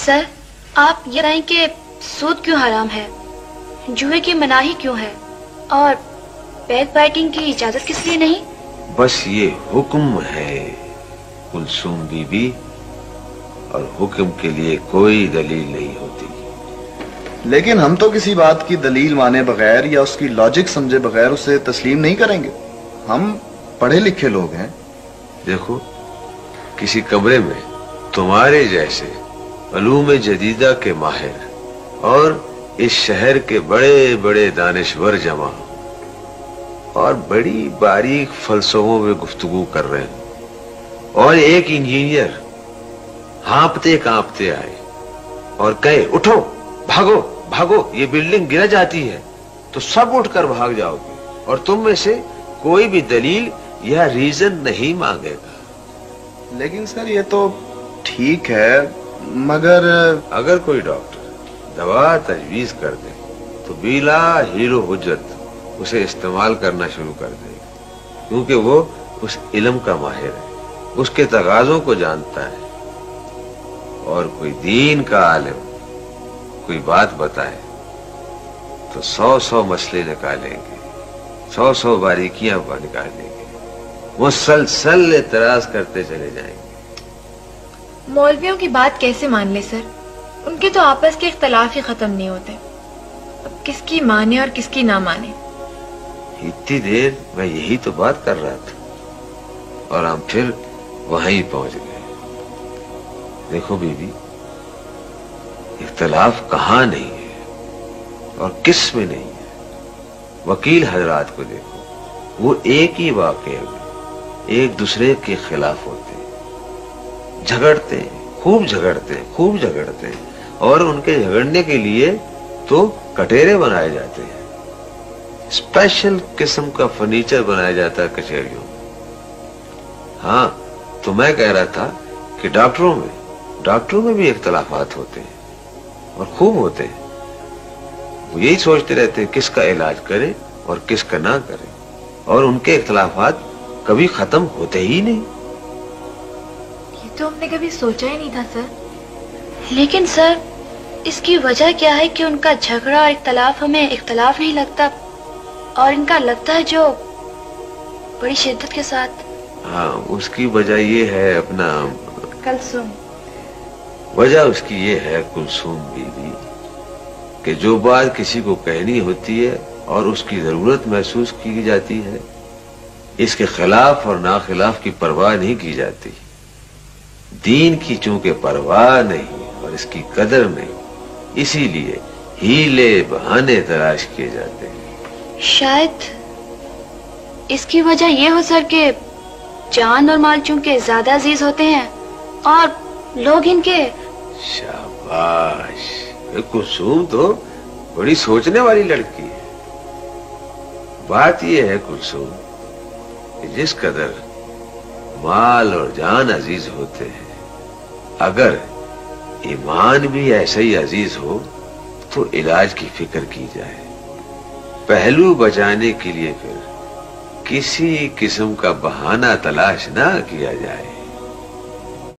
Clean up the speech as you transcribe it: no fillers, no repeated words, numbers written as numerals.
سر آپ یہ بتائیں کہ سود کیوں حرام ہے، جوئے کی مناہی کیوں ہے، اور بیک بائٹنگ کی اجازت کس لیے نہیں؟ بس یہ حکم ہے کلثوم بی بی، اور حکم کے لیے کوئی دلیل نہیں ہوتی۔ لیکن ہم تو کسی بات کی دلیل مانے بغیر یا اس کی لاجک سمجھے بغیر اسے تسلیم نہیں کریں گے، ہم پڑھے لکھے لوگ ہیں۔ دیکھو، کسی کمرے میں تمہارے جیسے علوم جدیدہ کے ماہر اور اس شہر کے بڑے بڑے دانشور جمع اور بڑی باریک فلسفوں میں گفتگو کر رہے ہیں، اور ایک انجینئر ہانپتے کانپتے آئے اور کہے اٹھو بھاگو بھاگو یہ بلڈنگ گر جاتی ہے، تو سب اٹھ کر بھاگ جاؤ گے اور تم میں سے کوئی بھی دلیل یا ریزن نہیں مانگے گا۔ لیکن سر یہ تو ٹھیک ہے، مگر اگر کوئی ڈاکٹر دوا تجویز کر دے تو بلا ہیرو حجت اسے استعمال کرنا شروع کر دے، کیونکہ وہ اس علم کا ماہر ہے، اس کے تقاضوں کو جانتا ہے۔ اور کوئی دین کا عالم کوئی بات بتائے تو 100 مسئلے نکالیں گے، 100 باریکیاں نکالیں گے، مسلسل اعتراض کرتے چلے جائیں گے۔ مولویوں کی بات کیسے مان لے سر؟ ان کے تو آپس کے اختلاف ہی ختم نہیں ہوتے، اب کس کی مانے اور کس کی نہ مانے۔ اتنی دیر میں یہی تو بات کر رہا تھا اور ہم پھر وہیں پہنچ گئے۔ دیکھو بی بی، اختلاف کہاں نہیں ہے اور کس میں نہیں ہے۔ وکیل حضرات کو دیکھو، وہ ایک ہی واقعے میں ایک دوسرے کے خلاف ہوتے ہیں، جھگڑتے ہیں، خوب جھگڑتے ہیں، خوب جھگڑتے ہیں، اور ان کے جھگڑنے کے لیے تو کٹہرے بنائے جاتے ہیں، اسپیشل قسم کا فرنیچر بنایا جاتا ہے کچہریوں میں۔ ہاں تو میں کہہ رہا تھا کہ ڈاکٹروں میں بھی اختلافات ہوتے ہیں اور خوب ہوتے ہیں، وہ یہی سوچتے رہتے ہیں کس کا علاج کرے اور کس کا نہ کرے، اور ان کے اختلافات کبھی ختم ہوتے ہی نہیں۔ یہ تو ہم نے کبھی سوچا ہی نہیں تھا سر۔ لیکن سر اس کی وجہ کیا ہے کہ ان کا جھگڑا اور اختلاف ہمیں اختلاف نہیں لگتا، اور ان کا لگتا ہے جو بڑی شدت کے ساتھ؟ ہاں، اس کی وجہ یہ ہے اپنا کلثوم، وجہ اس کی یہ ہے کلثوم بی بی کہ جو بات کسی کو کہنی ہوتی ہے اور اس کی ضرورت محسوس کی جاتی ہے، اس کے خلاف اور ناخلاف کی پرواہ نہیں کی جاتی۔ دین کی چونکہ پرواہ نہیں اور اس کی قدر نہیں، اسی لیے ہیلے بہانے تلاش کیے جاتے ہیں۔ شاید اس کی وجہ یہ ہو سر کہ جان اور مال چونکہ زیادہ عزیز ہوتے ہیں اور لوگ ان کے… شاباش، کلثوم تو بڑی سوچنے والی لڑکی ہے۔ بات یہ ہے کلثوم کہ جس قدر مال اور جان عزیز ہوتے ہیں، اگر ایمان بھی ایسا ہی عزیز ہو تو علاج کی فکر کی جائے، پہلو بچانے کے لیے پھر کسی قسم کا بہانہ تلاش نہ کیا جائے۔